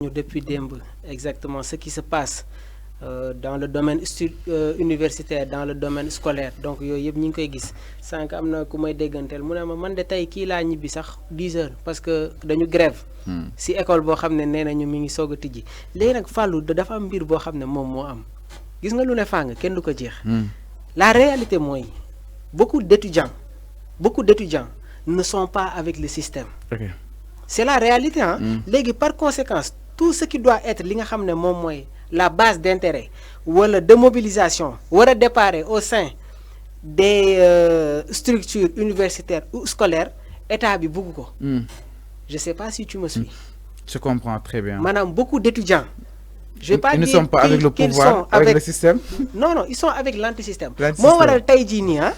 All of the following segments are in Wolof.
depuis démb exactement ce qui se passe dans le domaine universitaire dans le domaine scolaire donc yooyu yëpp ñu ngi koy gis sànq am na ku may dégganteel mu ne ma man de tey kii laa ñibbi sax 10 heures parce que dañu grève si école boo xam ne nee nañu mi ngi soog a tijji léegi nag fàllu dafa am mbir boo xam ne moom moo am gis nga lu ne fàng kenn du ko jeex la réalité mooy beaucoup d'étudiants ne sont pas avec le système c'est la réalité hein léegi par conséquence tout ce qui doit être li nga xam ne moom mooy la base d'intérêt wala de mobilisation war a déparé au sein des structures universitaires ou scolaires état bi bugg ko je sais pas si tu me suis je comprends très bien maanaam beaucoup d'étudiants je vais pas ils ne dire sont pas avec le pouvoir avec le système non ils sont avec l'antisystème moo waral tey jii nii ah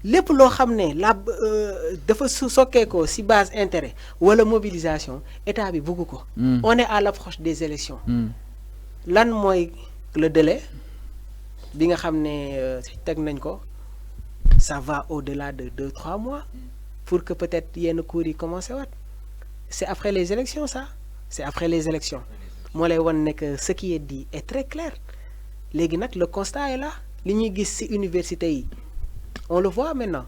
lépp loo xam ne la dafa sokkeekoo ci base intérêt wala mobilisation état bi bugg ko on est à l'approche des élections lan mooy le délai bi nga xam ne teg nañ ko ça va au-delà de 2-3 mois pour que peut-être yenn cours yi commencé waat c'est après les élections ça c'est après les élections moo lay wan ne que ce qui est dit est très clair léegi nag le constat est là li ñuy gis ci université yi on le voit maintenant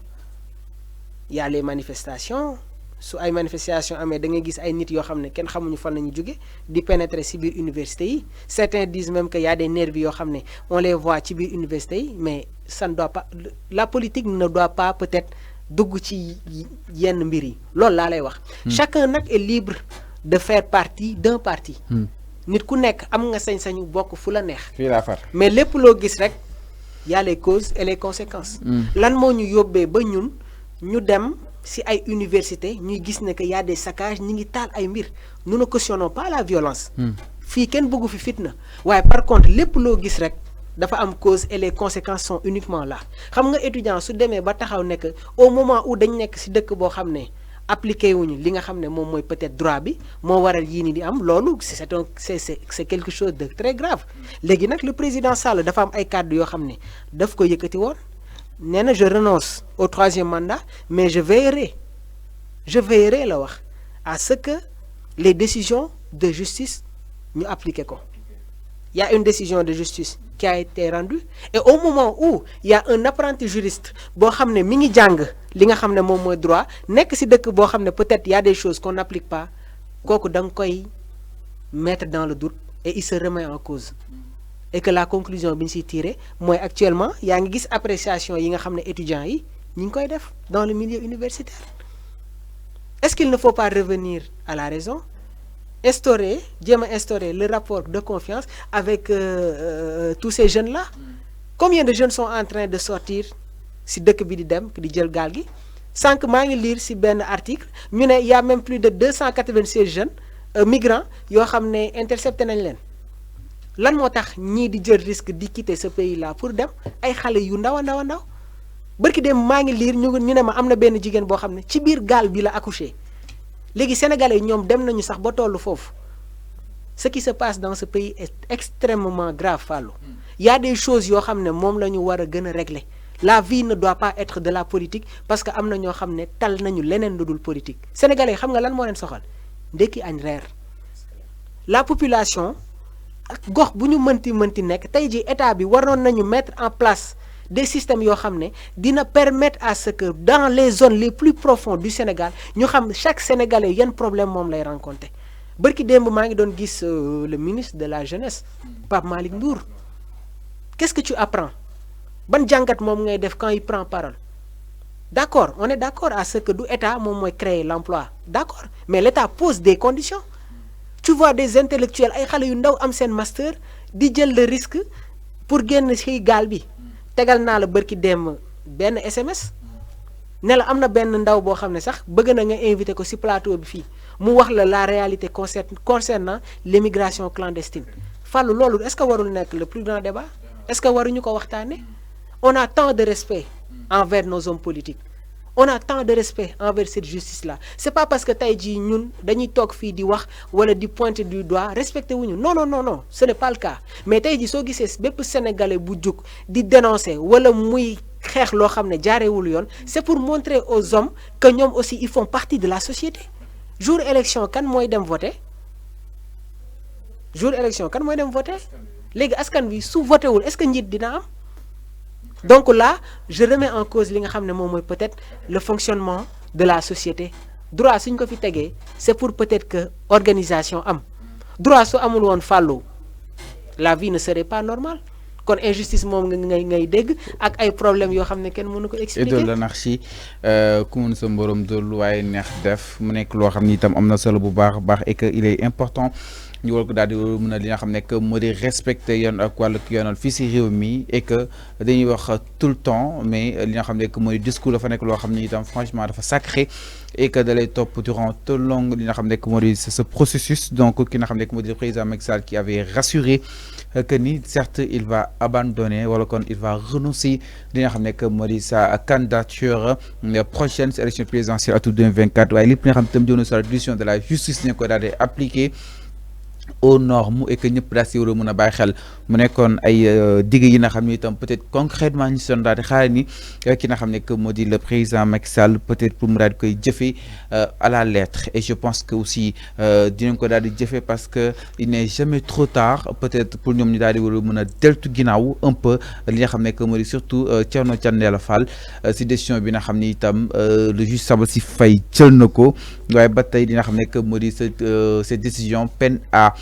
il y a les manifestations su ay manifestations amee da ngay gis ay nit yoo xam ne kenn xamuñu fan la ñu jóge di pénétrer ci biir université yi certains disent même que y a des nervis yoo xam ne on les voit ci biir université yi mais ça ne doit pas la politique ne doit pas peut-être dugg ci yenn mbir yi loolu laa lay wax chacun nag est libre de faire partie d'un parti nit ku nekk am nga sañ-sañu bokk fu la neex fii laa far mais lépp loo gis rek y a les causes et les conséquences lan moo ñu yóbbee ba ñun ñu dem ci ay université ñuy gis ne que y a des saccages ñi ngi taal ay mbir nous ne cautionnons pas la violence fii kenn bëggu fi fitna waaye par contre lépp loo gis rek dafa am cause et les conséquences sont uniquement là xam nga étudiant su demee ba taxaw ne que au moment où dañ nekk ci dëkk boo xam ne appliqué wuñu li nga xam ne moom mooy peut-être droit bi moo waral yii ni di am loolu c'est quelque chose de très grave léegi nag le président Sall dafa am ay kàddu yoo xam ne daf ko yëkkati woon nee na je renonce au 3e mandat mais je veillerai la wax à ce que les décisions de justice ñu appliqué ko il y a une décision de justice qui a été rendue et au moment où il y a un apprenti juriste boo xam ne mi ngi jàng li nga xam ne moom mooy droit nekk ci dëkk boo xam ne peut-être il y a des choses qu'on n'applique pas kooku da nga koy mettre dans le doute et il se remet en cause et que la conclusion bi ñu ciy tiré mooy actuellement yaa ngi gis appréciation yi nga xam ne étudiants yi ñu ngi koy def dans le milieu universitaire est-ce qu'il ne faut pas revenir à la raison jéem a instaurer le rapport de confiance avec tous ces jeunes-là combien de jeunes sont en train de sortir ci dëkk bi di dem di jël gaal gi sànq maa ngi lire ci benn article ñu ne y a même plus de 296 jeunes migrants yoo xam ne intercepté nañ leen lan moo tax ñii di jël risque di quitter ce pays-là pour dem ay xale yu ndaw a ndaw barki dem maa ngi lire ñu ne ma am na benn jigéen boo xam ne ci biir gaal bi la accouché léegi sénégalais ñoom dem nañu sax ba tollu foofu ce qui se passe dans ce pays est extrêmement grave Fallou il y a des choses yoo xam ne moom la ñu war a gën a régler la vie ne doit pas être de la politique parce que am na ñoo xam ne tal nañu leneen lu dul politique sénégalais xam nga lan moo leen soxal ndekki añ reer la population ak gox bu ñu mënti nekk tey ji état bi waroon nañu mettre en place des systèmes yoo xam ne dina permettre à ce que dans les zones les plus profondes du Sénégal ñu xam chaque Sénégalais yan problème moom lay rencontrer bërki démb maa ngi doon gis le ministre de la jeunesse Pape Malick Ndour qu'est-ce que tu apprends ban jàngat moom ngay def quand il prend parole d'accord on est d'accord à ce que du état moom mooy créer l'emploi d'accord mais l'état pose des conditions tu vois des intellectuels ay xale yu ndaw am seen master di jël le risque pour génn ci gaal bi tegal naa la bërki dem benn SMS ne la am na benn ndaw boo xam ne sax bëgg na nga invité ko ci plateau bi fii mu wax la réalité concernant l'immigration clandestine Fallou loolu est-ce que warul nekk le plus grand débat est-ce que waruñu ko waxtaane on a tant de respect envers nos hommes politiques on a tant de respect envers cette justice-là c'est pas parce que tey jii ñun dañuy toog fii di wax wala di pointer du doigt respecté wuñu non ce n'est pas le cas mais tey jii soo gisee bépp sénégalais bu jug di dénoncer wala muy xeex loo xam ne jaarewul yoon c'est pour montrer aux hommes que ñoom aussi ils font partie de la société jour élection kan mooy dem voter jour élection kan mooy dem voter léegi askan bi su voté wul est-ce que njiit dina am donc là je remets en cause li nga xam ne moom mooy peut-être le fonctionnement de la société droit suñ ko fi tegee c'est pour peut-être que organisation am droit su amul woon fàllu la vie ne serait pas normale kon injustice moom ngay dégg ak ay problèmes yoo xam ne kenn mënu ko expliquer. et de l'anarchie ku mun sa mborom dul waaye neex def mu nekk loo xam ni itam am na solo bu baax a baax et que il est important ñu war ko daal di mën a li nga xam ne que moo di respecter yoon ak wàllu yoonal fii si réew mi et que dañuy wax tout le temps mais li nga xam ne que mooy discours dafa nekk loo xam ni itam franchement dafa sacré et que da lay topp durant tout long li nga xam ne que moo di ce processus donc ki nga xam ne que moo di le président Macky Sall qui avait rassuré que ni certes il va abandonner wala kon il va renoncer li nga xam ne que moo di sa candidature prochaine si élection présidentielle atum 2024 waaye lépp li nga xam ne itam jëm na sa décision de la justice ne ko daal di appliquer aux normes et que ñëpp daal si war a mën a bàyyi xel mu nekkoon ay digg yi nga xam ne itam peut-être concrètement ñu si doon daal di xaar ni ki nga xam ne que moo di le président Macky Sall peut-être pour mu daal di koy jëfee à la lettre et je pense que aussi dinañ ko daal di jëfee parce que il n'est jamais trop tard peut-être pour ñoom ñu daal di war a mën a deltu ginnaaw un peu li nga xam ne que moo di surtout Thierno Thiendella Fall si décision bi nga xam ni itam le juge Sabassy Faye jël na ko waaye ba tey li nga xam ne que moo di cette décision peine à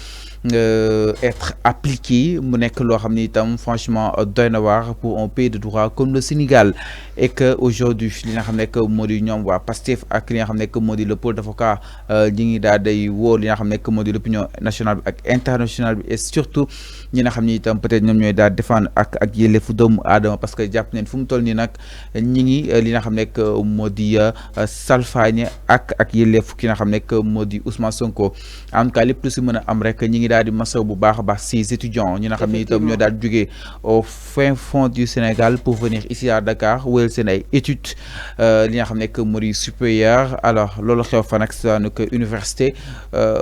être appliqué mu nekk loo xam ni itam franchement doy na waar pour un pays de droit comme le Sénégal et que aujourd'hui li nga xam ne que moo di ñoom waa Pastef ak li nga xam ne que moo di le pôle d'avocat ñi ngi daal day woo li nga xam ne que moo di l'opinion nationale bi ak internationale bi et surtout ñi nga xam ni itam peut-être ñoom ñooy daal défendre ak yelleefu doomu aadama parce que jàpp neen fu mu toll nii nag ñi ngi li nga xam ne que moo di salfaañe ak yelleefu ki nga xam ne que moo di Ousmane Sonko en tout cas lépp lu si mën a am rek ñi ngi daal di masaw bu baax a baax ces étudiants ñi nga xam ne itam ñoo daal jógee au fin fond du Sénégal pour venir ici à Dakar wéyal seen ay études li nga xam ne que moo di supérieur alors loolu xew fa nag sa que université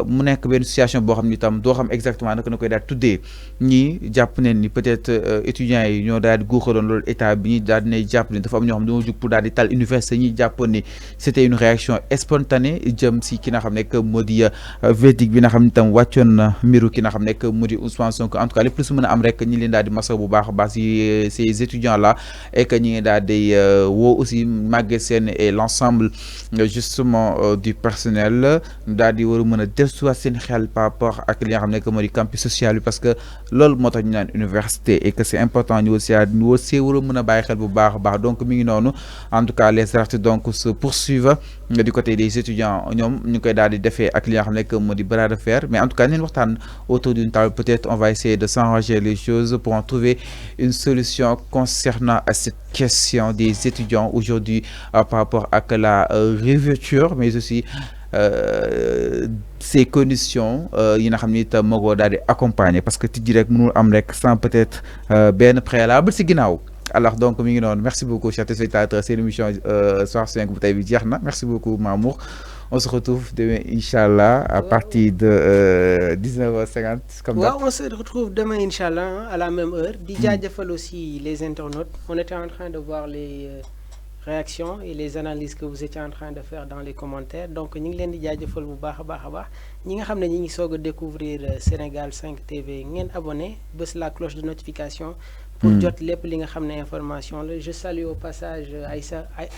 mu nekk benn situation boo xam ne itam doo xam exactement naka na koy daal tuddee ñii jàpp neen ni peut-être étudiants yi ñoo daal di guuxaloon loolu état bi ñi daal dinay jàpp ne dafa am ñoo xam ne dañoo jug pour daal di tal université ñi jàppoon ni c'était une réaction spontanée jëm si ki nga xam ne que moo di verdict bi nga xam ne itam wàccoon na mbiru ki nga xam ne que mu di Ousmane Sonko en tout cas lépp lu si mën a am rek ñi leen daal di masaw bu baax a baax si ces étudiants là et que ñi ngi daal di woo aussi Maguette Sène et l'ensemble justement du personnel daal di war a mën a dellusiwaat seen xel par rapport ak li nga xam ne que moo di campus social bi parce que loolu moo tax ñu naan université et que c'est important ñu aussi war a mën a bàyyi xel bu baax a baax donc mi ngi noonu en tout cas les actes donc se poursuivent du côté des étudiants ñoom ñu koy daal di defee ak li nga xam ne que moo di bras de fer mais en tout cas neen waxtaan autour d'une table peut-être on va essayer de s'arranger les choses pour en trouver une solution concernant à cette question des étudiants aujourd'hui par rapport à la réouverture mais aussi ces conditions yi nga xam ni itam moo ko daal di accompagner parce que tijji rek mënul am rek sans peut-être benn préalable si ginnaaw alors donc mi ngi noonu merci beaucoup chers téléspectateurs c'est l'émission Soir 5 bu tey bi jeex na merci beaucoup Mamour on se retrouve demain Inch'Allah à partir de 19h50 comme ça. On se retrouve demain Inch'Allah à la même heure di jaajëfal aussi les internautes on était en train de voir les réactions et les analyses que vous étiez en train de faire dans les commentaires donc ñu ngi leen di jaajëfal bu baax a baax ñi nga xam ne ñi ngi soog a découvrir Sénégal 5 TV ngeen abonné bës la cloche de notification pour jot lépp li nga xam ne information la je salue au passage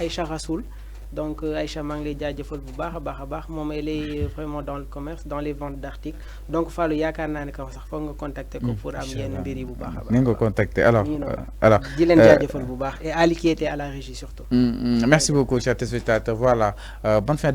Aïcha Rassoul donc Aïcha maa ngi lay jaajëfal bu baax a baax moom elle est vraiment dans le commerce dans les ventes d'articles donc Fallou yaakaar naa ne que sax foog nga contacter ko pour am yenn mbir yi bu baax a baax. ni nga ko contacter alors di leen jaajëfal bu baax et Ali qui était à la régie surtout. Merci beaucoup chers téléspectateurs voilà bonne fin de